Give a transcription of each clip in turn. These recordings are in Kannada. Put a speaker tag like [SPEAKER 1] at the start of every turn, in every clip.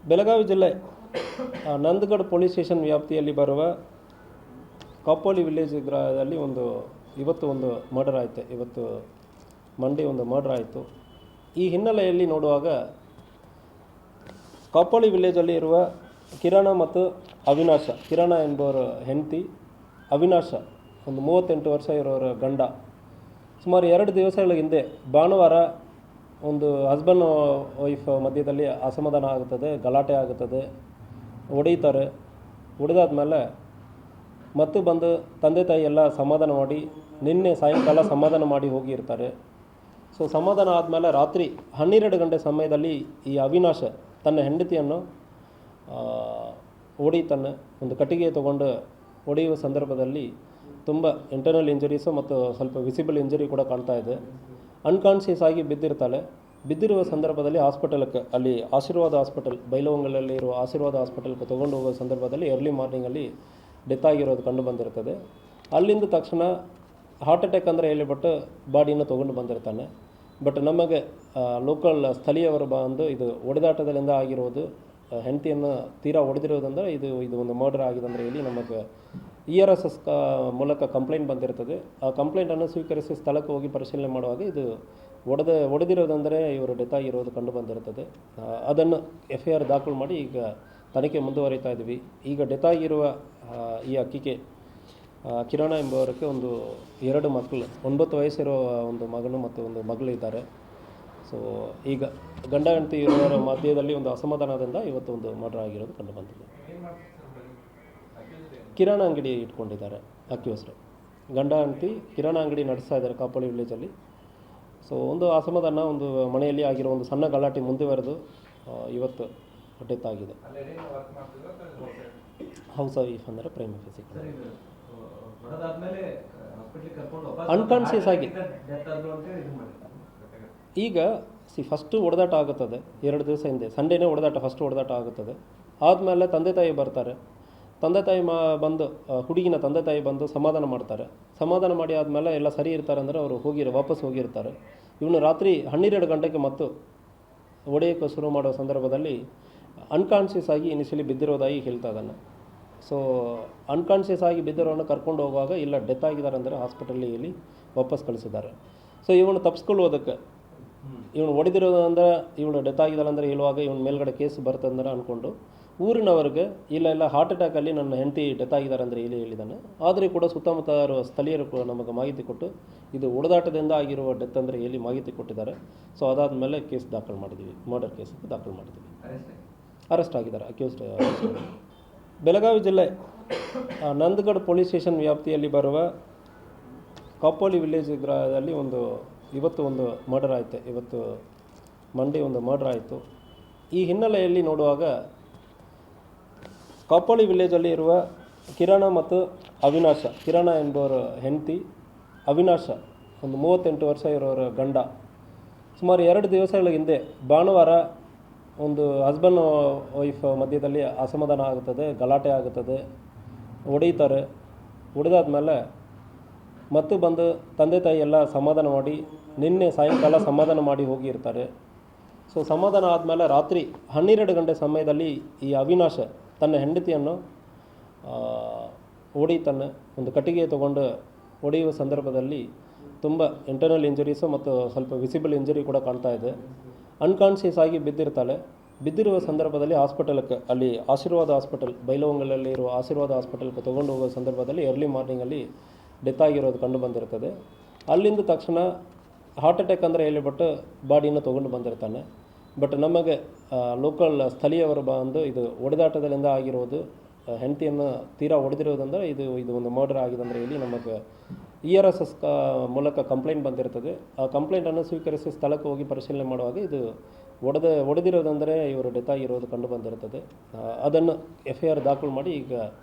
[SPEAKER 1] ಬೆಳಗಾವಿ ಜಿಲ್ಲೆ ನಂದಗಢ ಪೊಲೀಸ್ ಸ್ಟೇಷನ್ ವ್ಯಾಪ್ತಿಯಲ್ಲಿ ಬರುವ ಕಾಪೋಲಿ ವಿಲೇಜ್ ಗ್ರಾಮದಲ್ಲಿ ಇವತ್ತು ಒಂದು ಮರ್ಡರ್ ಆಯಿತು. ಇವತ್ತು ಮಂಡೇ ಒಂದು ಮರ್ಡರ್ ಆಯಿತು. ಈ ಹಿನ್ನೆಲೆಯಲ್ಲಿ ನೋಡುವಾಗ ಕಾಪೋಲಿ ವಿಲೇಜಲ್ಲಿ ಇರುವ ಕಿರಣ ಮತ್ತು ಅವಿನಾಶ, ಕಿರಣ ಎಂಬುವರ ಹೆಂಡತಿ, ಅವಿನಾಶ ಒಂದು 38 ವರ್ಷ ಇರೋರ ಗಂಡ. ಸುಮಾರು 2 ದಿವಸಗಳ ಹಿಂದೆ ಭಾನುವಾರ ಒಂದು ಹಸ್ಬೆಂಡ್ ವೈಫ್ ಮಧ್ಯದಲ್ಲಿ ಅಸಮಾಧಾನ ಆಗುತ್ತದೆ, ಗಲಾಟೆ ಆಗುತ್ತದೆ, ಹೊಡೀತಾರೆ. ಹೊಡೆದಾದ್ಮೇಲೆ ಮತ್ತು ಬಂದು ತಂದೆ ತಾಯಿ ಎಲ್ಲ ಸಮಾಧಾನ ಮಾಡಿ ನಿನ್ನೆ ಸಾಯಂಕಾಲ ಸಮಾಧಾನ ಮಾಡಿ ಹೋಗಿರ್ತಾರೆ. ಸೊ ಸಮಾಧಾನ ಆದಮೇಲೆ ರಾತ್ರಿ 12 ಗಂಟೆ ಸಮಯದಲ್ಲಿ ಈ ಅವಿನಾಶ ತನ್ನ ಹೆಂಡತಿಯನ್ನು ಹೊಡೀತಾನೆ. ಒಂದು ಕಟ್ಟಿಗೆ ತೊಗೊಂಡು ಹೊಡೆಯುವ ಸಂದರ್ಭದಲ್ಲಿ ತುಂಬ ಇಂಟರ್ನಲ್ ಇಂಜರೀಸು ಮತ್ತು ಸ್ವಲ್ಪ ವಿಸಿಬಲ್ ಇಂಜರಿ ಕೂಡ ಕಾಣ್ತಾ ಇದೆ. ಅನ್ಕಾನ್ಷಿಯಸ್ ಆಗಿ ಬಿದ್ದಿರ್ತಾಳೆ. ಬಿದ್ದಿರುವ ಸಂದರ್ಭದಲ್ಲಿ ಹಾಸ್ಪಿಟಲ್ಗೆ, ಅಲ್ಲಿ ಆಶೀರ್ವಾದ ಹಾಸ್ಪಿಟಲ್, ಬೈಲಹೊಂಗಲಲ್ಲಿ ಇರುವ ಆಶೀರ್ವಾದ ಹಾಸ್ಪಿಟಲ್ಗೆ ತೊಗೊಂಡು ಹೋಗೋ ಸಂದರ್ಭದಲ್ಲಿ ಅರ್ಲಿ ಮಾರ್ನಿಂಗಲ್ಲಿ ಡೆತ್ ಆಗಿರೋದು ಕಂಡು ಬಂದಿರ್ತದೆ. ಅಲ್ಲಿಂದ ತಕ್ಷಣ ಹಾರ್ಟ್ ಅಟ್ಯಾಕ್ ಅಂದರೆ ಹೇಳಿಬಿಟ್ಟು ಬಾಡಿನ ತೊಗೊಂಡು ಬಂದಿರ್ತಾನೆ. ಬಟ್ ನಮಗೆ ಲೋಕಲ್ ಸ್ಥಳೀಯವರು ಬಂದು ಇದು ಹೊಡೆದಾಟದಲ್ಲಿಂದ ಆಗಿರೋದು, ಹೆಂಡತಿಯನ್ನು ತೀರಾ ಹೊಡೆದಿರೋದಂದ್ರೆ ಇದು ಒಂದು ಮರ್ಡರ್ ಆಗಿದೆ ಅಂದರೆ ಹೇಳಿ ನಮಗೆ ERSS ಮೂಲಕ ಕಂಪ್ಲೇಂಟ್ ಬಂದಿರ್ತದೆ. ಆ ಕಂಪ್ಲೇಂಟನ್ನು ಸ್ವೀಕರಿಸಿ ಸ್ಥಳಕ್ಕೆ ಹೋಗಿ ಪರಿಶೀಲನೆ ಮಾಡುವಾಗ ಇದು ಹೊಡೆದಿರೋದಂದರೆ ಇವರು ಡೆತ್ ಆಗಿರೋದು ಕಂಡು ಬಂದಿರ್ತದೆ. ಅದನ್ನು FIR ದಾಖಲು ಮಾಡಿ ಈಗ ತನಿಖೆ ಮುಂದುವರಿತಾ ಇದ್ವಿ. ಈಗ ಡೆತ್ ಆಗಿರುವ ಈ ಅಕ್ಕಿಗೆ ಕಿರಣ ಎಂಬುವರಿಗೆ 2 ಮಕ್ಕಳು, 9 ವಯಸ್ಸಿರೋ ಒಂದು ಮಗನು ಮತ್ತು ಒಂದು ಮಗಳಿದ್ದಾರೆ. ಸೊ ಈಗ ಗಂಡ ಹೆಂಡತಿ ಇರುವವರ ಮಧ್ಯದಲ್ಲಿ ಒಂದು ಅಸಮಾಧಾನದಿಂದ ಇವತ್ತು ಒಂದು ಮರ್ಡರ್ ಆಗಿರೋದು ಕಂಡು ಬಂದಿದೆ. ಕಿರಾಣ ಅಂಗಡಿ ಇಟ್ಕೊಂಡಿದ್ದಾರೆ ಅಕ್ಯೂಸ್ರು. ಗಂಡ ಹೆಂಡತಿ ಕಿರಾಣ ಅಂಗಡಿ ನಡೆಸ್ತಾ ಇದ್ದಾರೆ ಕಾಪೋಲಿ ವಿಲೇಜಲ್ಲಿ. ಸೊ ಒಂದು ಅಸಮಾಧಾನ, ಒಂದು ಮನೆಯಲ್ಲಿ ಆಗಿರೋ ಒಂದು ಸಣ್ಣ ಗಲಾಟೆ ಮುಂದುವರೆದು ಇವತ್ತು ಡೆತ್ ಆಗಿದೆ. ಹೌಸ್ ವೈಫ್ ಅಂದರೆ ಪ್ರೈಮ್ ಫಿಸಿಕಲ್ ಅನ್ಕಾನ್ಷಿಯಸ್ ಆಗಿ ಈಗ ಫಸ್ಟು ಹೊಡೆದಾಟ ಆಗುತ್ತದೆ. 2 ದಿವಸ ಹಿಂದೆ ಸಂಡೇನೇ ಫಸ್ಟ್ ಹೊಡೆದಾಟ ಆಗುತ್ತದೆ. ಆದಮೇಲೆ ತಂದೆ ತಾಯಿ ಬರ್ತಾರೆ. ತಂದೆ ತಾಯಿ ಬಂದು ಹುಡುಗಿನ ತಂದೆ ತಾಯಿ ಬಂದು ಸಮಾಧಾನ ಮಾಡ್ತಾರೆ. ಸಮಾಧಾನ ಮಾಡಿ ಆದಮೇಲೆ ಎಲ್ಲ ಸರಿ ಇರ್ತಾರೆ ಅಂದರೆ ಅವರು ವಾಪಸ್ ಹೋಗಿರ್ತಾರೆ. ಇವನು ರಾತ್ರಿ 12 ಗಂಟೆಗೆ ಮತ್ತು ಹೊಡೆಯೋಕ್ಕೆ ಶುರು ಮಾಡೋ ಸಂದರ್ಭದಲ್ಲಿ ಅನ್ಕಾನ್ಷಿಯಸ್ ಆಗಿ ಇನಿಷಿಯಲಿ ಬಿದ್ದಿರೋದಾಗಿ ಹೇಳ್ತಾ ಇದ್ದಾನೆ. ಸೊ ಅನ್ಕಾನ್ಷಿಯಸ್ ಆಗಿ ಬಿದ್ದಿರೋನು ಕರ್ಕೊಂಡು ಹೋಗುವಾಗ ಇಲ್ಲ ಡೆತ್ ಆಗಿದ್ದಾರೆ ಅಂದರೆ ಹಾಸ್ಪಿಟಲ್ಲಿ ವಾಪಸ್ ಕಳಿಸಿದ್ದಾರೆ. ಸೊ ಇವನು ತಪ್ಪಿಸ್ಕೊಳ್ಳೋದಕ್ಕೆ, ಇವನು ಹೊಡೆದಿರೋದಂದ್ರೆ ಇವನು ಡೆತ್ ಆಗಿದ್ದಾರೆ ಅಂದರೆ ಹೇಳುವಾಗ ಇವನ ಮೇಲ್ಗಡೆ ಕೇಸ್ ಬರ್ತಂದ್ರೆ ಅಂದ್ಕೊಂಡು ಊರಿನವ್ರಿಗೆ ಇಲ್ಲ ಹಾರ್ಟ್ ಅಟ್ಯಾಕಲ್ಲಿ ನನ್ನ ಹೆಂಡತಿ ಡೆತ್ ಆಗಿದ್ದಾರೆ ಅಂದರೆ ಹೇಳಿದ್ದಾನೆ. ಆದರೆ ಕೂಡ ಸುತ್ತಮುತ್ತ ಸ್ಥಳೀಯರು ಕೂಡ ನಮಗೆ ಮಾಹಿತಿ ಕೊಟ್ಟು ಇದು ಹೊಡೆದಾಟದಿಂದ ಆಗಿರುವ ಡೆತ್ ಅಂದರೆ ಮಾಹಿತಿ ಕೊಟ್ಟಿದ್ದಾರೆ. ಸೊ ಅದಾದಮೇಲೆ ಕೇಸ್ ದಾಖಲು ಮಾಡಿದ್ದೀವಿ, ಮರ್ಡರ್ ಕೇಸ್ ದಾಖಲು ಮಾಡಿದ್ದೀವಿ. ಅರೆಸ್ಟ್ ಆಗಿದ್ದಾರೆ ಅಕ್ಯೂಸ್ಡ್. ಬೆಳಗಾವಿ ಜಿಲ್ಲೆ ನಂದಗಢ ಪೊಲೀಸ್ ಸ್ಟೇಷನ್ ವ್ಯಾಪ್ತಿಯಲ್ಲಿ ಬರುವ ಕಾಪೋಲಿ ವಿಲೇಜ್ ಗ್ರಾಮದಲ್ಲಿ ಇವತ್ತು ಒಂದು ಮರ್ಡರ್ ಆಯಿತು. ಇವತ್ತು ಮಂಡೇ ಒಂದು ಮರ್ಡರ್ ಆಯಿತು. ಈ ಹಿನ್ನೆಲೆಯಲ್ಲಿ ನೋಡುವಾಗ ಕಾಪೋಲಿ ವಿಲೇಜಲ್ಲಿ ಇರುವ ಕಿರಣ ಮತ್ತು ಅವಿನಾಶ, ಕಿರಣ ಎಂಬುವರ ಹೆಂಡತಿ, ಅವಿನಾಶ ಒಂದು 38 ವರ್ಷ ಇರೋರ ಗಂಡ. ಸುಮಾರು 2 ದಿವಸಗಳ ಹಿಂದೆ ಭಾನುವಾರ ಒಂದು ಹಸ್ಬೆಂಡ್ ವೈಫ್ ಮಧ್ಯದಲ್ಲಿ ಅಸಮಾಧಾನ ಆಗುತ್ತದೆ, ಗಲಾಟೆ ಆಗುತ್ತದೆ, ಹೊಡೀತಾರೆ. ಹೊಡೆದಾದ್ಮೇಲೆ ಮತ್ತು ಬಂದು ತಂದೆ ತಾಯಿ ಎಲ್ಲ ಸಮಾಧಾನ ಮಾಡಿ ನಿನ್ನೆ ಸಾಯಂಕಾಲ ಸಮಾಧಾನ ಮಾಡಿ ಹೋಗಿರ್ತಾರೆ. ಸೊ ಸಮಾಧಾನ ಆದಮೇಲೆ ರಾತ್ರಿ 12 ಗಂಟೆ ಸಮಯದಲ್ಲಿ ಈ ಅವಿನಾಶ ತನ್ನ ಹೆಂಡತಿಯನ್ನು ಹೊಡೀತಾನೆ. ಒಂದು ಕಟ್ಟಿಗೆ ತೊಗೊಂಡು ಹೊಡೆಯುವ ಸಂದರ್ಭದಲ್ಲಿ ತುಂಬ ಇಂಟರ್ನಲ್ ಇಂಜರೀಸು ಮತ್ತು ಸ್ವಲ್ಪ ವಿಸಿಬಲ್ ಇಂಜರಿ ಕೂಡ ಕಾಣ್ತಾ ಇದೆ. ಅನ್ಕಾನ್ಷಿಯಸ್ ಆಗಿ ಬಿದ್ದಿರ್ತಾಳೆ. ಬಿದ್ದಿರುವ ಸಂದರ್ಭದಲ್ಲಿ ಹಾಸ್ಪಿಟಲ್ಗೆ, ಅಲ್ಲಿ ಆಶೀರ್ವಾದ ಹಾಸ್ಪಿಟಲ್, ಬೈಲಹೊಂಗಲಲ್ಲಿ ಇರುವ ಆಶೀರ್ವಾದ ಹಾಸ್ಪಿಟಲ್ಗೆ ತೊಗೊಂಡು ಹೋಗೋ ಸಂದರ್ಭದಲ್ಲಿ ಅರ್ಲಿ ಮಾರ್ನಿಂಗಲ್ಲಿ ಡೆತ್ ಆಗಿರೋದು ಕಂಡು ಬಂದಿರ್ತದೆ. ಅಲ್ಲಿಂದ ತಕ್ಷಣ ಹಾರ್ಟ್ ಅಟ್ಯಾಕ್ ಅಂದರೆ ಹೇಳಿಬಿಟ್ಟು ಬಾಡಿನ ತೊಗೊಂಡು ಬಂದಿರ್ತಾನೆ. ಬಟ್ ನಮಗೆ ಲೋಕಲ್ ಸ್ಥಳೀಯವರು ಬಂದು ಇದು ಹೊಡೆದಾಟದಲ್ಲಿಂದ ಆಗಿರೋದು, ಹೆಂಡತಿಯನ್ನು ತೀರಾ ಹೊಡೆದಿರೋದಂದ್ರೆ ಇದು ಒಂದು ಮರ್ಡರ್ ಆಗಿದೆ ಅಂದರೆ ಹೇಳಿ ನಮಗೆ ERSS ಮೂಲಕ ಕಂಪ್ಲೇಂಟ್ ಬಂದಿರ್ತದೆ. ಆ ಕಂಪ್ಲೇಂಟನ್ನು ಸ್ವೀಕರಿಸಿ ಸ್ಥಳಕ್ಕೆ ಹೋಗಿ ಪರಿಶೀಲನೆ ಮಾಡುವಾಗ ಇದು ಹೊಡೆದಿರೋದಂದರೆ ಇವರು ಡೆತ್ ಆಗಿರೋದು ಕಂಡು ಬಂದಿರ್ತದೆ. ಅದನ್ನು FIR ದಾಖಲು ಮಾಡಿ ಈಗ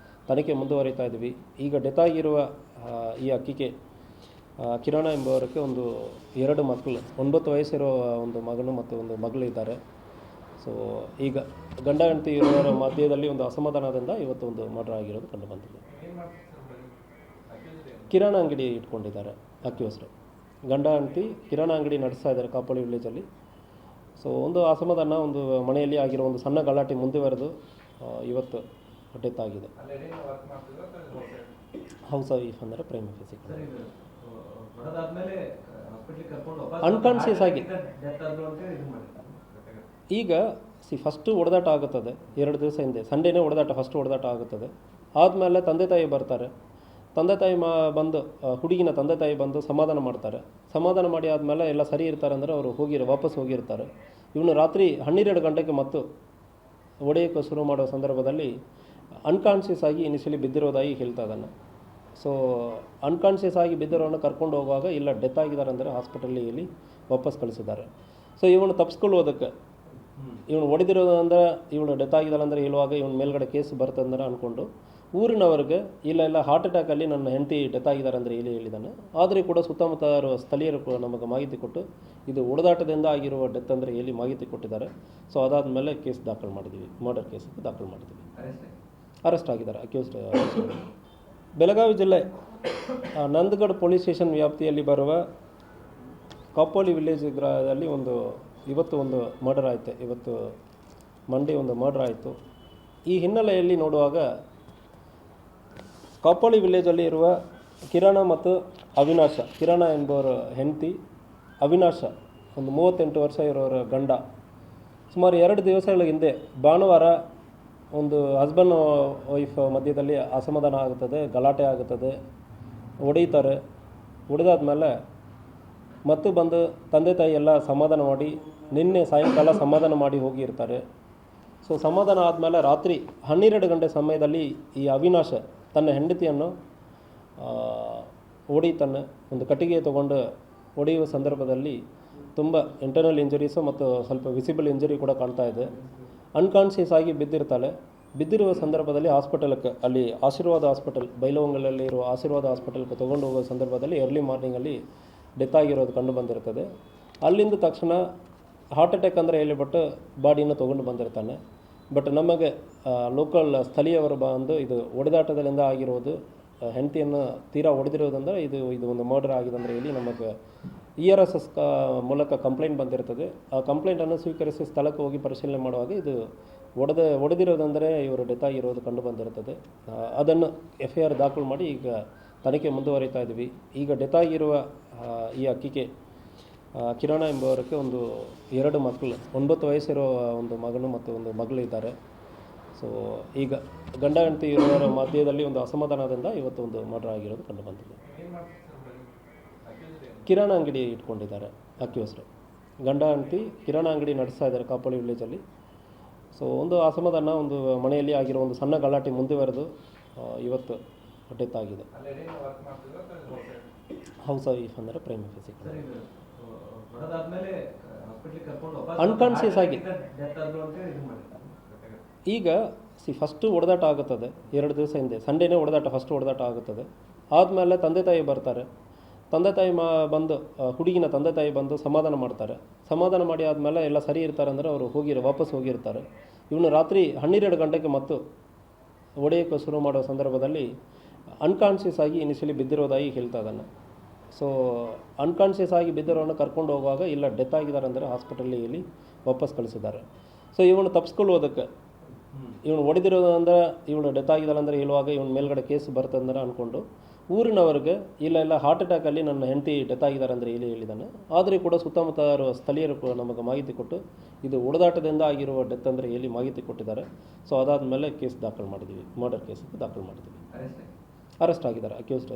[SPEAKER 1] ತನಿಖೆ ಮುಂದುವರಿತಾ ಇದ್ವಿ. ಈಗ ಡೆತ್ ಆಗಿರುವ ಈ ಅಕ್ಕಿಗೆ ಕಿರಣ ಎಂಬುವರಿಗೆ 2 ಮಕ್ಕಳು, 9 ವಯಸ್ಸಿರೋ ಒಂದು ಮಗನು ಮತ್ತು ಒಂದು ಮಗಳಿದ್ದಾರೆ. ಸೊ ಈಗ ಗಂಡ ಹೆಂಡತಿ ಇರುವವರ ಮಧ್ಯದಲ್ಲಿ ಒಂದು ಅಸಮಾಧಾನದಿಂದ ಇವತ್ತು ಒಂದು ಮರ್ಡರ್ ಆಗಿರೋದು ಕಂಡು ಬಂದಿದೆ. ಕಿರಾಣ ಅಂಗಡಿ ಇಟ್ಕೊಂಡಿದ್ದಾರೆ ಅಕ್ಯೂಸ್ರು. ಗಂಡ ಹೆಂಡತಿ ಕಿರಾಣ ಅಂಗಡಿ ನಡೆಸ್ತಾ ಇದ್ದಾರೆ ಕಾಪೋಲಿ ವಿಲೇಜಲ್ಲಿ. ಸೊ ಒಂದು ಅಸಮಾಧಾನ ಒಂದು ಮನೆಯಲ್ಲಿ ಆಗಿರೋ ಒಂದು ಸಣ್ಣ ಗಲಾಟೆ ಮುಂದುವರೆದು ಇವತ್ತು ಡೆತ್ ಆಗಿದೆ. ಹೌಸ್ ವೈಫ್ ಅಂದರೆ ಪ್ರೈಮ್ ಫಿಸಿಕ್ ಅನ್ಕಾನ್ಷಿಯಸ್ ಆಗಿ ಈಗ ಫಸ್ಟು ಹೊಡೆದಾಟ ಆಗುತ್ತದೆ 2 ದಿವಸ ಹಿಂದೆ ಸಂಡೇನೇ ಫಸ್ಟ್ ಹೊಡೆದಾಟ ಆಗುತ್ತದೆ. ಆದಮೇಲೆ ತಂದೆ ತಾಯಿ ಬರ್ತಾರೆ. ತಂದೆ ತಾಯಿ ಬಂದು ಹುಡುಗಿನ ತಂದೆ ತಾಯಿ ಬಂದು ಸಮಾಧಾನ ಮಾಡ್ತಾರೆ. ಸಮಾಧಾನ ಮಾಡಿ ಆದಮೇಲೆ ಎಲ್ಲ ಸರಿ ಇರ್ತಾರೆ ಅಂದರೆ ಅವರು ವಾಪಸ್ ಹೋಗಿರ್ತಾರೆ. ಇವನು ರಾತ್ರಿ 12 ಗಂಟೆಗೆ ಮತ್ತು ಹೊಡೆಯೋಕ್ಕೆ ಶುರು ಮಾಡೋ ಸಂದರ್ಭದಲ್ಲಿ ಅನ್ಕಾನ್ಷಿಯಸ್ ಆಗಿ ಇನಿಷಿಯಲಿ ಬಿದ್ದಿರೋದಾಗಿ ಹೇಳ್ತಾ ಇದ್ದಾನೆ. ಸೊ ಅನ್ಕಾನ್ಷಿಯಸ್ ಆಗಿ ಬಿದ್ದಿರೋನ ಕರ್ಕೊಂಡು ಹೋಗುವಾಗ ಇಲ್ಲ ಡೆತ್ ಆಗಿದ್ದಾರೆ ಅಂದರೆ ಹಾಸ್ಪಿಟಲ್ಲಿ ವಾಪಸ್ ಕಳಿಸಿದ್ದಾರೆ. ಸೊ ಇವನು ತಪ್ಪಿಸ್ಕೊಳ್ಳೋದಕ್ಕೆ ಇವನು ಹೊಡೆದಿರೋದು ಅಂದರೆ ಇವನು ಡೆತ್ ಆಗಿದ್ದಾರೆ ಅಂದರೆ ಹೇಳುವಾಗ ಇವನ ಮೇಲ್ಗಡೆ ಕೇಸ್ ಬರ್ತಂದ್ರೆ ಅಂದ್ಕೊಂಡು ಊರಿನವ್ರಿಗೆ ಇಲ್ಲ ಹಾರ್ಟ್ ಅಟ್ಯಾಕಲ್ಲಿ ನನ್ನ ಹೆಂಡತಿ ಡೆತ್ ಆಗಿದ್ದಾರೆ ಅಂದರೆ ಹೇಳಿದ್ದಾನೆ. ಆದರೆ ಕೂಡ ಸುತ್ತಮುತ್ತ ಸ್ಥಳೀಯರು ಕೂಡ ನಮಗೆ ಮಾಹಿತಿ ಕೊಟ್ಟು ಇದು ಹೊಡೆದಾಟದಿಂದ ಆಗಿರುವ ಡೆತ್ ಅಂದರೆ ಮಾಹಿತಿ ಕೊಟ್ಟಿದ್ದಾರೆ. ಸೊ ಅದಾದಮೇಲೆ ಕೇಸ್ ದಾಖಲು ಮಾಡಿದ್ದೀವಿ, ಮರ್ಡರ್ ಕೇಸ್ ದಾಖಲು ಮಾಡಿದ್ದೀವಿ. ಅರೆಸ್ಟ್ ಆಗಿದ್ದಾರೆ ಅಕ್ಯೂಸ್ಡ್. ಬೆಳಗಾವಿ ಜಿಲ್ಲೆ ನಂದಗಢ ಪೊಲೀಸ್ ಸ್ಟೇಷನ್ ವ್ಯಾಪ್ತಿಯಲ್ಲಿ ಬರುವ ಕಾಪೋಲಿ ವಿಲೇಜ್ ಗ್ರಾಮದಲ್ಲಿ ಇವತ್ತು ಒಂದು ಮರ್ಡರ್ ಆಯಿತು. ಇವತ್ತು ಮಂಡೇ ಒಂದು ಮರ್ಡರ್ ಆಯಿತು. ಈ ಹಿನ್ನೆಲೆಯಲ್ಲಿ ನೋಡುವಾಗ ಕಾಪೋಲಿ ವಿಲೇಜಲ್ಲಿ ಇರುವ ಕಿರಣ ಮತ್ತು ಅವಿನಾಶ, ಕಿರಣ ಎಂಬುವರ ಹೆಂಡತಿ, ಅವಿನಾಶ ಒಂದು 38 ವರ್ಷ ಇರೋರ ಗಂಡ ಸುಮಾರು 2 ದಿವಸಗಳ ಹಿಂದೆ ಭಾನುವಾರ ಒಂದು ಹಸ್ಬೆಂಡ್ ವೈಫ್ ಮಧ್ಯದಲ್ಲಿ ಅಸಮಾಧಾನ ಆಗುತ್ತದೆ, ಗಲಾಟೆ ಆಗುತ್ತದೆ, ಹೊಡೀತಾರೆ. ಹೊಡೆದಾದ್ಮೇಲೆ ಮತ್ತು ಬಂದು ತಂದೆ ತಾಯಿ ಎಲ್ಲ ಸಮಾಧಾನ ಮಾಡಿ ನಿನ್ನೆ ಸಾಯಂಕಾಲ ಸಮಾಧಾನ ಮಾಡಿ ಹೋಗಿರ್ತಾರೆ. ಸೊ ಸಮಾಧಾನ ಆದಮೇಲೆ ರಾತ್ರಿ 12 ಗಂಟೆ ಸಮಯದಲ್ಲಿ ಈ ಅವಿನಾಶ ತನ್ನ ಹೆಂಡತಿಯನ್ನು ಹೊಡೀತಾನೆ. ಒಂದು ಕಟ್ಟಿಗೆ ತೊಗೊಂಡು ಹೊಡೆಯುವ ಸಂದರ್ಭದಲ್ಲಿ ತುಂಬ ಇಂಟರ್ನಲ್ ಇಂಜರೀಸು ಮತ್ತು ಸ್ವಲ್ಪ ವಿಸಿಬಲ್ ಇಂಜರಿ ಕೂಡ ಕಾಣ್ತಾ ಇದೆ. ಅನ್ಕಾನ್ಷಿಯಸ್ ಆಗಿ ಬಿದ್ದಿರ್ತಾಳೆ. ಬಿದ್ದಿರುವ ಸಂದರ್ಭದಲ್ಲಿ ಅಲ್ಲಿ ಆಶೀರ್ವಾದ ಹಾಸ್ಪಿಟಲ್ ಬೈಲಹೊಂಗಲಲ್ಲಿ ಇರುವ ಆಶೀರ್ವಾದ ಹಾಸ್ಪಿಟಲ್ಗೆ ತೊಗೊಂಡು ಹೋಗೋ ಸಂದರ್ಭದಲ್ಲಿ ಎರ್ಲಿ ಮಾರ್ನಿಂಗಲ್ಲಿ ಡೆತ್ ಆಗಿರೋದು ಕಂಡು ಬಂದಿರ್ತದೆ. ಅಲ್ಲಿಂದ ತಕ್ಷಣ ಹಾರ್ಟ್ ಅಟ್ಯಾಕ್ ಅಂದರೆ ಹೇಳಿಬಿಟ್ಟು ಬಾಡಿನ ತೊಗೊಂಡು ಬಂದಿರ್ತಾನೆ. ಬಟ್ ನಮಗೆ ಲೋಕಲ್ ಸ್ಥಳೀಯವರು ಬಂದು ಇದು ಹೊಡೆದಾಟದಿಂದ ಆಗಿರೋದು, ಹೆಂಡತಿಯನ್ನು ತೀರಾ ಹೊಡೆದಿರೋದಂದರೆ ಇದು ಒಂದು ಮರ್ಡರ್ ಆಗಿದೆ ಅಂದರೆ ನಮಗೆ ERSS ಮೂಲಕ ಕಂಪ್ಲೇಂಟ್ ಬಂದಿರ್ತದೆ. ಆ ಕಂಪ್ಲೇಂಟನ್ನು ಸ್ವೀಕರಿಸಿ ಸ್ಥಳಕ್ಕೆ ಹೋಗಿ ಪರಿಶೀಲನೆ ಮಾಡುವಾಗ ಇದು ಹೊಡೆದಿರೋದಂದರೆ ಇವರು ಡೆತ್ ಆಗಿರೋದು ಕಂಡು ಬಂದಿರ್ತದೆ. ಅದನ್ನು FIR ದಾಖಲು ಮಾಡಿ ಈಗ ತನಿಖೆ ಮುಂದುವರಿತಾ ಇದ್ದೀವಿ. ಈಗ ಡೆತ್ ಆಗಿರುವ ಈ ಅಕ್ಕಿಗೆ ಕಿರಣ ಎಂಬುವರಿಗೆ 2 ಮಕ್ಕಳು, 9 ವಯಸ್ಸಿರೋ ಒಂದು ಮಗನು ಮತ್ತು ಒಂದು ಮಗಳು ಇದ್ದಾರೆ. ಸೊ ಈಗ ಗಂಡ ಹೆಂಡತಿ ಇರುವವರ ಮಧ್ಯದಲ್ಲಿ ಒಂದು ಅಸಮಾಧಾನದಿಂದ ಇವತ್ತು ಒಂದು ಮರ್ಡರ್ ಆಗಿರೋದು ಕಂಡು ಬಂದಿದೆ. ಕಿರಾಣ ಅಂಗಡಿ ಇಟ್ಕೊಂಡಿದ್ದಾರೆ ಅಕ್ಯೂಸ್ಡ್. ಗಂಡ ಹೆಂಡತಿ ಕಿರಾಣ ಅಂಗಡಿ ನಡೆಸ್ತಾ ಇದ್ದಾರೆ ಕಾಪೋಲಿ ವಿಲೇಜಲ್ಲಿ. ಸೊ ಒಂದು ಅಸಮಾಧಾನ ಒಂದು ಮನೆಯಲ್ಲಿ ಆಗಿರೋ ಒಂದು ಸಣ್ಣ ಗಲಾಟೆ ಮುಂದುವರೆದು ಇವತ್ತು ಡೆತ್ ಆಗಿದೆ. ಹೌಸ್ ವೈಫ್ ಅಂದರೆ ಪ್ರೈಮ್ ಫಿಸಿಕ್ ಅನ್ಕಾನ್ಷಿಯಸ್ ಆಗಿ ಈಗ ಫಸ್ಟು ಹೊಡೆದಾಟ ಆಗುತ್ತದೆ 2 ದಿವಸ ಹಿಂದೆ ಸಂಡೇನೇ ಫಸ್ಟ್ ಹೊಡೆದಾಟ ಆಗುತ್ತದೆ. ಆದಮೇಲೆ ತಂದೆ ತಾಯಿ ಬರ್ತಾರೆ. ತಂದೆ ತಾಯಿ ಬಂದು ಹುಡುಗಿನ ತಂದೆ ತಾಯಿ ಬಂದು ಸಮಾಧಾನ ಮಾಡ್ತಾರೆ. ಸಮಾಧಾನ ಮಾಡಿ ಆದಮೇಲೆ ಎಲ್ಲ ಸರಿ ಇರ್ತಾರೆ ಅಂದರೆ ಅವರು ವಾಪಸ್ ಹೋಗಿರ್ತಾರೆ. ಇವನು ರಾತ್ರಿ 12 ಗಂಟೆಗೆ ಮತ್ತು ಹೊಡೆಯೋಕ್ಕೆ ಶುರು ಮಾಡೋ ಸಂದರ್ಭದಲ್ಲಿ ಅನ್ಕಾನ್ಷಿಯಸ್ ಆಗಿ ಇನಿಷಿಯಲಿ ಬಿದ್ದಿರೋದಾಗಿ ಹೇಳ್ತಾ ಇದ್ದಾನೆ. ಸೊ ಅನ್ಕಾನ್ಷಿಯಸ್ ಆಗಿ ಬಿದ್ದಿರೋನ ಕರ್ಕೊಂಡು ಹೋಗುವಾಗ ಇಲ್ಲ ಡೆತ್ ಆಗಿದ್ದಾರೆ ಅಂದರೆ ಹಾಸ್ಪಿಟಲ್ಲಿ ವಾಪಸ್ ಕಳಿಸಿದ್ದಾರೆ. ಸೊ ಇವನು ತಪ್ಪಿಸ್ಕೊಳ್ಳೋದಕ್ಕೆ ಇವನು ಹೊಡೆದಿರೋದು ಅಂದರೆ ಇವನು ಡೆತ್ ಆಗಿದ್ದಾರೆ ಅಂದರೆ ಹೇಳುವಾಗ ಇವನ ಮೇಲ್ಗಡೆ ಕೇಸ್ ಬರ್ತಂದ್ರೆ ಅಂದ್ಕೊಂಡು ಊರಿನವ್ರಿಗೆ ಇಲ್ಲ ಹಾರ್ಟ್ ಅಟ್ಯಾಕಲ್ಲಿ ನನ್ನ ಹೆಂಡತಿ ಡೆತ್ ಆಗಿದ್ದಾರೆ ಅಂದರೆ ಹೇಳಿದ್ದಾನೆ. ಆದರೆ ಕೂಡ ಸುತ್ತಮುತ್ತ ಸ್ಥಳೀಯರು ಕೂಡ ನಮಗೆ ಮಾಹಿತಿ ಕೊಟ್ಟು ಇದು ಹೊಡೆದಾಟದಿಂದ ಆಗಿರುವ ಡೆತ್ ಅಂದರೆ ಮಾಹಿತಿ ಕೊಟ್ಟಿದ್ದಾರೆ. ಸೊ ಅದಾದಮೇಲೆ ಕೇಸ್ ದಾಖಲು ಮಾಡಿದ್ದೀವಿ, ಮರ್ಡರ್ ಕೇಸ್ ದಾಖಲು ಮಾಡಿದ್ದೀವಿ. ಅರೆಸ್ಟ್ ಆಗಿದ್ದಾರೆ ಅಕ್ಯೂಸ್ಡ್.